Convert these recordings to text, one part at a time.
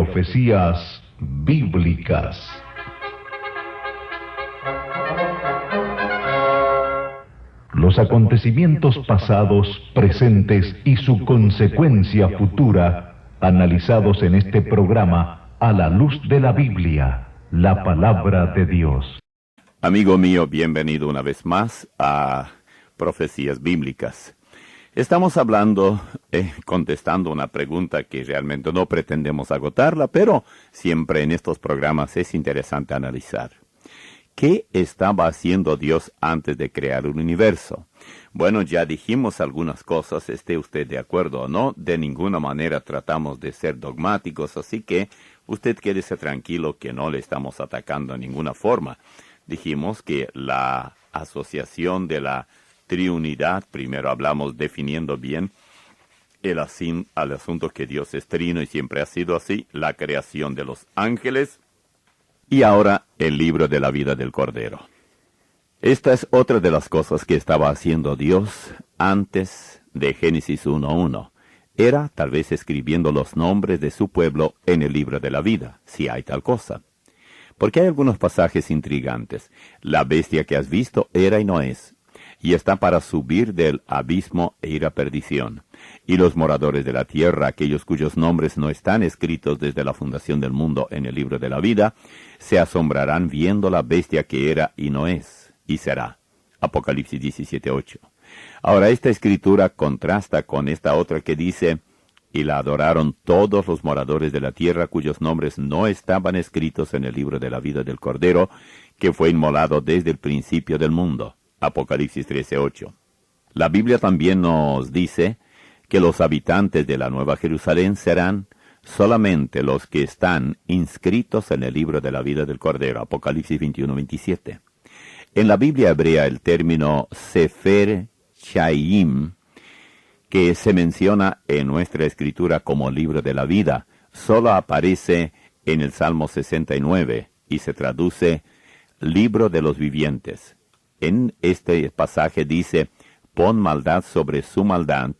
Profecías bíblicas. Los acontecimientos pasados, presentes y su consecuencia futura, analizados en este programa a la luz de la Biblia, la palabra de Dios. Amigo mío, bienvenido una vez más a Profecías Bíblicas. Estamos hablando, contestando una pregunta que realmente no pretendemos agotarla, pero siempre en estos programas es interesante analizar. ¿Qué estaba haciendo Dios antes de crear un universo? Bueno, ya dijimos algunas cosas, esté usted de acuerdo o no, de ninguna manera tratamos de ser dogmáticos, así que usted quédese tranquilo que no le estamos atacando de ninguna forma. Dijimos que la asociación de la Trinidad, primero hablamos definiendo bien al asunto que Dios es trino y siempre ha sido así, la creación de los ángeles, y ahora el libro de la vida del Cordero. Esta es otra de las cosas que estaba haciendo Dios antes de Génesis 1:1. Era tal vez escribiendo los nombres de su pueblo en el libro de la vida, si hay tal cosa. Porque hay algunos pasajes intrigantes. La bestia que has visto era y no es, y está para subir del abismo e ir a perdición. Y los moradores de la tierra, aquellos cuyos nombres no están escritos desde la fundación del mundo en el libro de la vida, se asombrarán viendo la bestia que era y no es, y será. Apocalipsis 17:8. Ahora esta escritura contrasta con esta otra que dice: y la adoraron todos los moradores de la tierra cuyos nombres no estaban escritos en el libro de la vida del Cordero, que fue inmolado desde el principio del mundo. Apocalipsis 13:8. La Biblia también nos dice que los habitantes de la Nueva Jerusalén serán solamente los que están inscritos en el libro de la vida del Cordero. Apocalipsis 21:27. En la Biblia hebrea el término Sefer Chaim, que se menciona en nuestra escritura como libro de la vida, solo aparece en el Salmo 69 y se traduce libro de los vivientes. En este pasaje dice: pon maldad sobre su maldad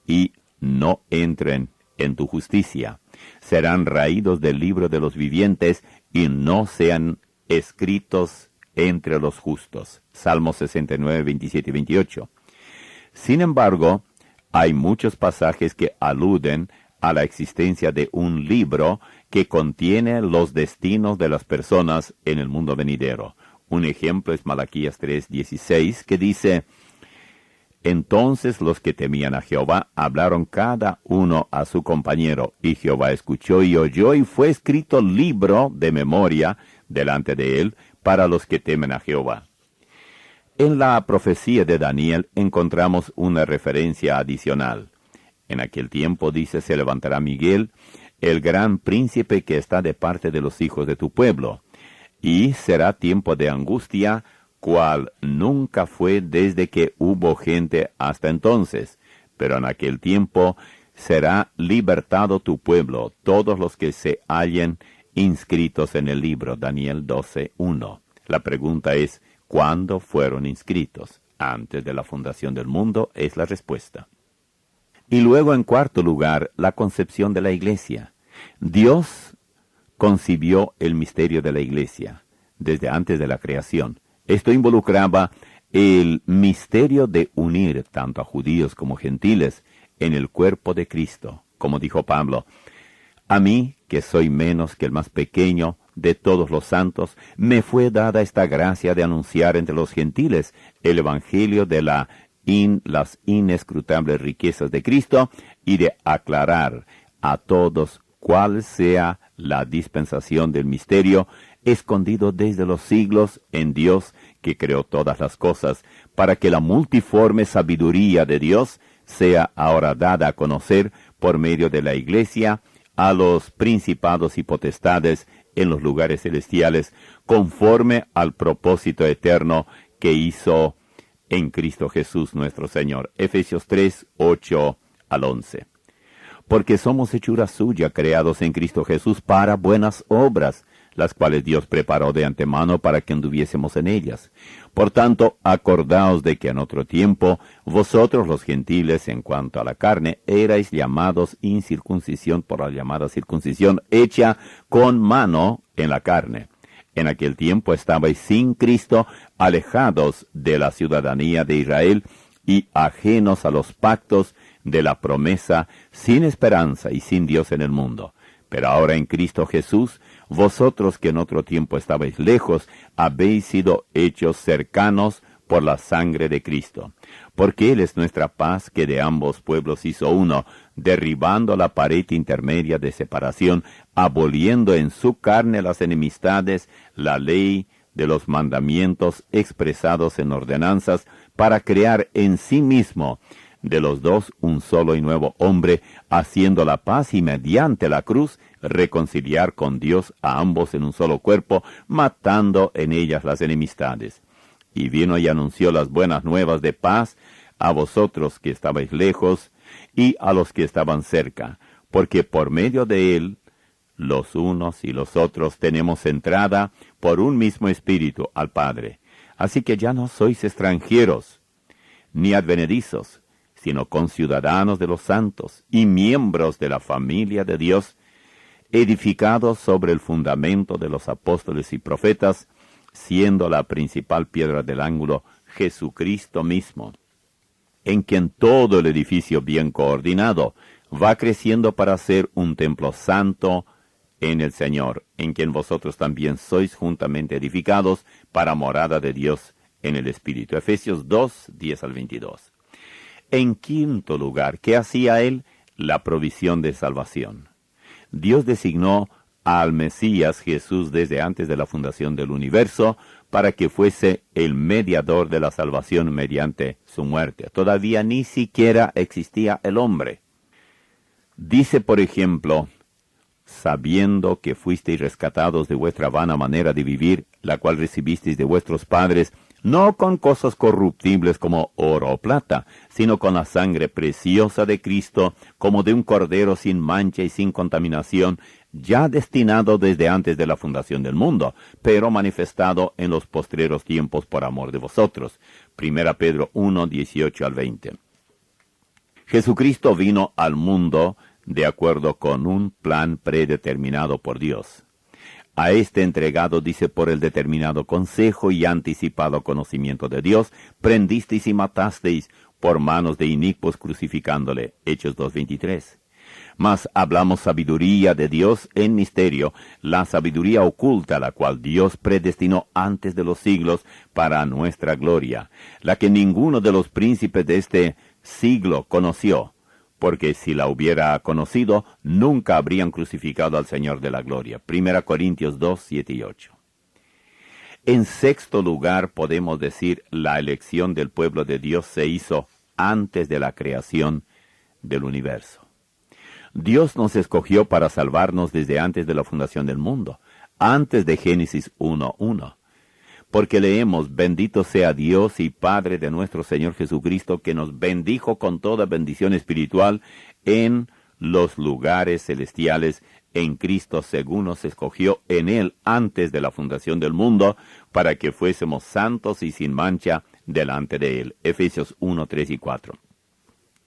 y no entren en tu justicia. Serán raídos del libro de los vivientes y no sean escritos entre los justos. Salmos 69, 27 y 28. Sin embargo, hay muchos pasajes que aluden a la existencia de un libro que contiene los destinos de las personas en el mundo venidero. Un ejemplo es Malaquías 3:16, que dice: entonces los que temían a Jehová hablaron cada uno a su compañero, y Jehová escuchó y oyó, y fue escrito libro de memoria delante de él para los que temen a Jehová. En la profecía de Daniel encontramos una referencia adicional. En aquel tiempo, dice, se levantará Miguel, el gran príncipe que está de parte de los hijos de tu pueblo, y será tiempo de angustia, cual nunca fue desde que hubo gente hasta entonces. Pero en aquel tiempo será libertado tu pueblo, todos los que se hallen inscritos en el libro. Daniel 12:1. La pregunta es: ¿cuándo fueron inscritos? Antes de la fundación del mundo es la respuesta. Y luego, en cuarto lugar, la concepción de la iglesia. Dios concibió el misterio de la iglesia desde antes de la creación. Esto involucraba el misterio de unir tanto a judíos como gentiles en el cuerpo de Cristo. Como dijo Pablo: a mí, que soy menos que el más pequeño de todos los santos, me fue dada esta gracia de anunciar entre los gentiles el evangelio de las inescrutables riquezas de Cristo y de aclarar a todos cuál sea la dispensación del misterio escondido desde los siglos en Dios que creó todas las cosas, para que la multiforme sabiduría de Dios sea ahora dada a conocer por medio de la Iglesia a los principados y potestades en los lugares celestiales, conforme al propósito eterno que hizo en Cristo Jesús nuestro Señor. Efesios 3:8-11. Porque somos hechura suya, creados en Cristo Jesús para buenas obras, las cuales Dios preparó de antemano para que anduviésemos en ellas. Por tanto, acordaos de que en otro tiempo, vosotros los gentiles, en cuanto a la carne, erais llamados incircuncisión por la llamada circuncisión hecha con mano en la carne. En aquel tiempo estabais sin Cristo, alejados de la ciudadanía de Israel y ajenos a los pactos de la promesa, sin esperanza y sin Dios en el mundo. Pero ahora en Cristo Jesús, vosotros que en otro tiempo estabais lejos, habéis sido hechos cercanos por la sangre de Cristo. Porque Él es nuestra paz, que de ambos pueblos hizo uno, derribando la pared intermedia de separación, aboliendo en su carne las enemistades, la ley de los mandamientos expresados en ordenanzas, para crear en sí mismo de los dos un solo y nuevo hombre, haciendo la paz y mediante la cruz reconciliar con Dios a ambos en un solo cuerpo, matando en ellas las enemistades. Y vino y anunció las buenas nuevas de paz a vosotros que estabais lejos y a los que estaban cerca, porque por medio de él los unos y los otros tenemos entrada por un mismo espíritu al Padre. Así que ya no sois extranjeros ni advenedizos, sino conciudadanos de los santos y miembros de la familia de Dios, edificados sobre el fundamento de los apóstoles y profetas, siendo la principal piedra del ángulo Jesucristo mismo, en quien todo el edificio bien coordinado va creciendo para ser un templo santo en el Señor, en quien vosotros también sois juntamente edificados para morada de Dios en el Espíritu. Efesios 2, 10 al 22. En quinto lugar, ¿qué hacía él? La provisión de salvación. Dios designó al Mesías Jesús desde antes de la fundación del universo para que fuese el mediador de la salvación mediante su muerte. Todavía ni siquiera existía el hombre. Dice, por ejemplo, sabiendo que fuisteis rescatados de vuestra vana manera de vivir, la cual recibisteis de vuestros padres, no con cosas corruptibles como oro o plata, sino con la sangre preciosa de Cristo, como de un cordero sin mancha y sin contaminación, ya destinado desde antes de la fundación del mundo, pero manifestado en los postreros tiempos por amor de vosotros. 1 Pedro 1, 18 al 20. Jesucristo vino al mundo de acuerdo con un plan predeterminado por Dios. A este entregado, dice, por el determinado consejo y anticipado conocimiento de Dios, prendisteis y matasteis por manos de inicuos crucificándole. Hechos 2:23. Mas hablamos sabiduría de Dios en misterio, la sabiduría oculta, la cual Dios predestinó antes de los siglos para nuestra gloria, la que ninguno de los príncipes de este siglo conoció, porque si la hubiera conocido, nunca habrían crucificado al Señor de la gloria. 1 Corintios 2, 7 y 8. En sexto lugar, podemos decir, la elección del pueblo de Dios se hizo antes de la creación del universo. Dios nos escogió para salvarnos desde antes de la fundación del mundo, antes de Génesis 1:1. Porque leemos, bendito sea Dios y Padre de nuestro Señor Jesucristo, que nos bendijo con toda bendición espiritual en los lugares celestiales en Cristo, según nos escogió en Él antes de la fundación del mundo, para que fuésemos santos y sin mancha delante de Él. Efesios 1, 3 y 4.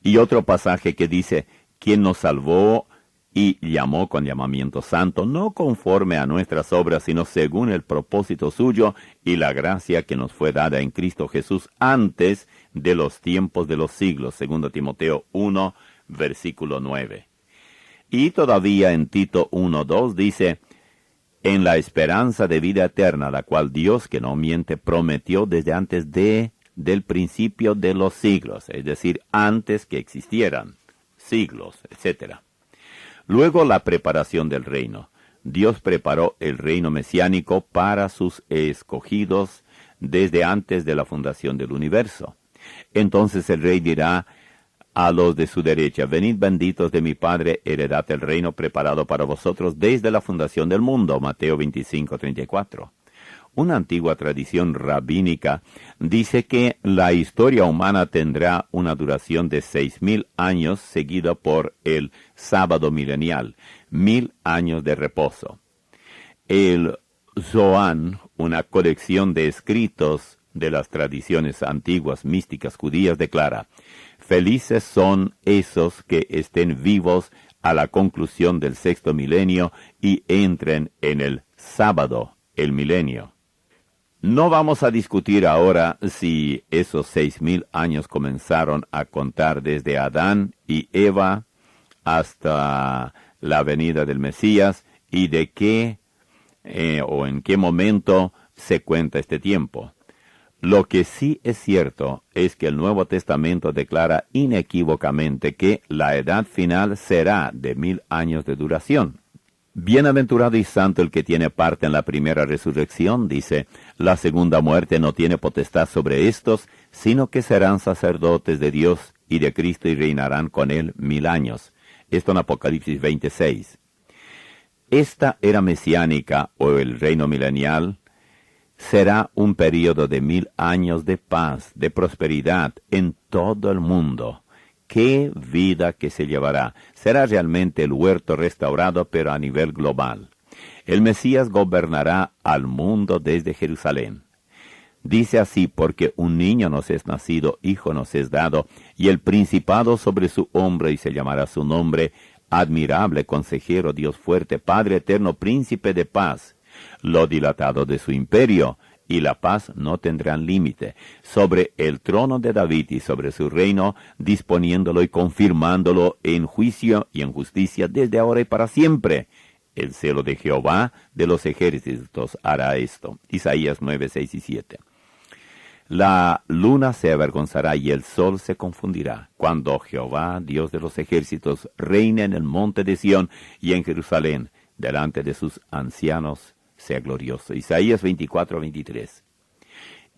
Y otro pasaje que dice, quien nos salvó y llamó con llamamiento santo, no conforme a nuestras obras, sino según el propósito suyo y la gracia que nos fue dada en Cristo Jesús antes de los tiempos de los siglos. 2 Timoteo 1, versículo 9. Y todavía en Tito 1:2 dice, en la esperanza de vida eterna, la cual Dios, que no miente, prometió desde antes del principio de los siglos, es decir, antes que existieran siglos, etc. Luego la preparación del reino. Dios preparó el reino mesiánico para sus escogidos desde antes de la fundación del universo. Entonces el rey dirá a los de su derecha, venid benditos de mi Padre, heredad el reino preparado para vosotros desde la fundación del mundo. Mateo 25:34. Una antigua tradición rabínica dice que la historia humana tendrá una duración de 6,000 años, seguida por el sábado milenial, 1,000 años de reposo. El Zoán, una colección de escritos de las tradiciones antiguas místicas judías, declara: felices son esos que estén vivos a la conclusión del sexto milenio y entren en el sábado, el milenio. No vamos a discutir ahora si esos 6,000 años comenzaron a contar desde Adán y Eva hasta la venida del Mesías y de qué o en qué momento se cuenta este tiempo. Lo que sí es cierto es que el Nuevo Testamento declara inequívocamente que la edad final será de 1,000 años de duración. Bienaventurado y santo el que tiene parte en la primera resurrección, dice: la segunda muerte no tiene potestad sobre estos, sino que serán sacerdotes de Dios y de Cristo y reinarán con él 1,000 años. Esto en Apocalipsis 26. Esta era mesiánica o el reino milenial será un período de 1,000 años de paz, de prosperidad en todo el mundo. ¡Qué vida que se llevará! Será realmente el huerto restaurado, pero a nivel global. El Mesías gobernará al mundo desde Jerusalén. Dice así: porque un niño nos es nacido, hijo nos es dado, y el principado sobre su hombro, y se llamará su nombre Admirable, Consejero, Dios fuerte, Padre eterno, Príncipe de paz. Lo dilatado de su imperio y la paz no tendrán límite, sobre el trono de David y sobre su reino, disponiéndolo y confirmándolo en juicio y en justicia desde ahora y para siempre. El celo de Jehová de los ejércitos hará esto. Isaías 9, 6 y 7. La luna se avergonzará y el sol se confundirá, cuando Jehová, Dios de los ejércitos, reine en el monte de Sión y en Jerusalén, delante de sus ancianos sea glorioso. Isaías 24, 23.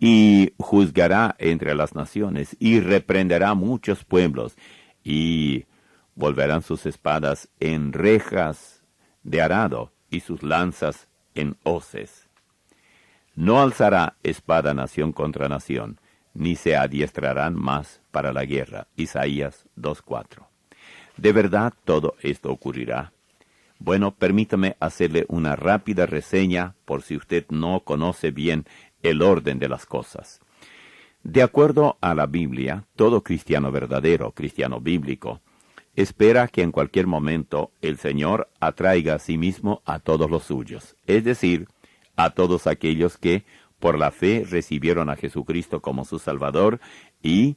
Y juzgará entre las naciones, y reprenderá muchos pueblos, y volverán sus espadas en rejas de arado, y sus lanzas en hoces. No alzará espada nación contra nación, ni se adiestrarán más para la guerra. Isaías 2:4. ¿De verdad todo esto ocurrirá? Bueno, permítame hacerle una rápida reseña por si usted no conoce bien el orden de las cosas. De acuerdo a la Biblia, todo cristiano verdadero, cristiano bíblico, espera que en cualquier momento el Señor atraiga a sí mismo a todos los suyos, es decir, a todos aquellos que por la fe recibieron a Jesucristo como su Salvador y,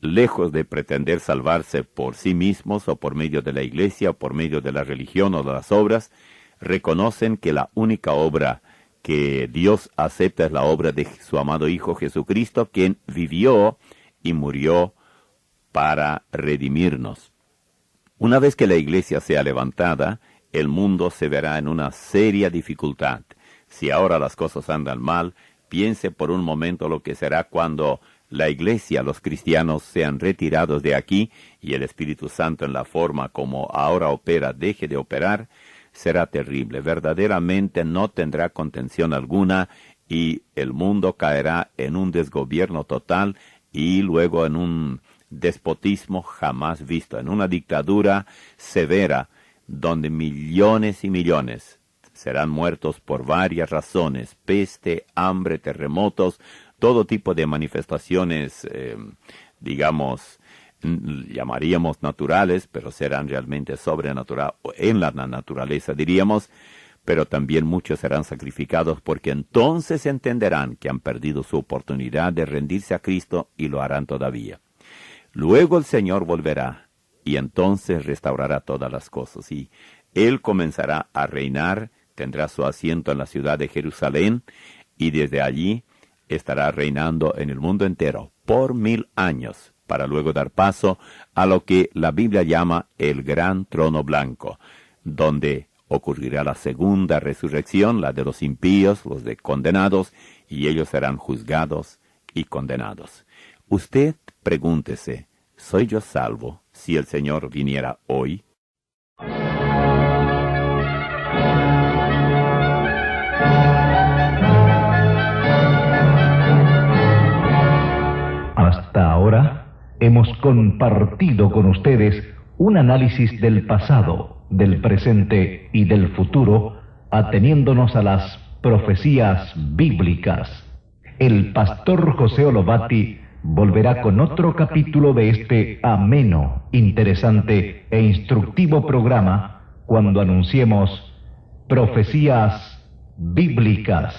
lejos de pretender salvarse por sí mismos o por medio de la iglesia o por medio de la religión o de las obras, reconocen que la única obra que Dios acepta es la obra de su amado Hijo Jesucristo, quien vivió y murió para redimirnos. Una vez que la iglesia sea levantada, el mundo se verá en una seria dificultad. Si ahora las cosas andan mal, piense por un momento lo que será cuando la iglesia, los cristianos, sean retirados de aquí y el Espíritu Santo en la forma como ahora opera deje de operar. Será terrible. Verdaderamente no tendrá contención alguna y el mundo caerá en un desgobierno total y luego en un despotismo jamás visto, en una dictadura severa donde millones y millones serán muertos por varias razones: peste, hambre, terremotos, todo tipo de manifestaciones, llamaríamos naturales, pero serán realmente sobrenatural, en la naturaleza diríamos, pero también muchos serán sacrificados porque entonces entenderán que han perdido su oportunidad de rendirse a Cristo y lo harán todavía. Luego el Señor volverá y entonces restaurará todas las cosas y Él comenzará a reinar, tendrá su asiento en la ciudad de Jerusalén y desde allí estará reinando en el mundo entero por 1,000 años, para luego dar paso a lo que la Biblia llama el gran trono blanco, donde ocurrirá la segunda resurrección, la de los impíos, los de condenados, y ellos serán juzgados y condenados. Usted pregúntese, ¿soy yo salvo si el Señor viniera hoy? Hasta ahora hemos compartido con ustedes un análisis del pasado, del presente y del futuro, ateniéndonos a las Profecías Bíblicas. El pastor José Olovati volverá con otro capítulo de este ameno, interesante e instructivo programa cuando anunciemos Profecías Bíblicas.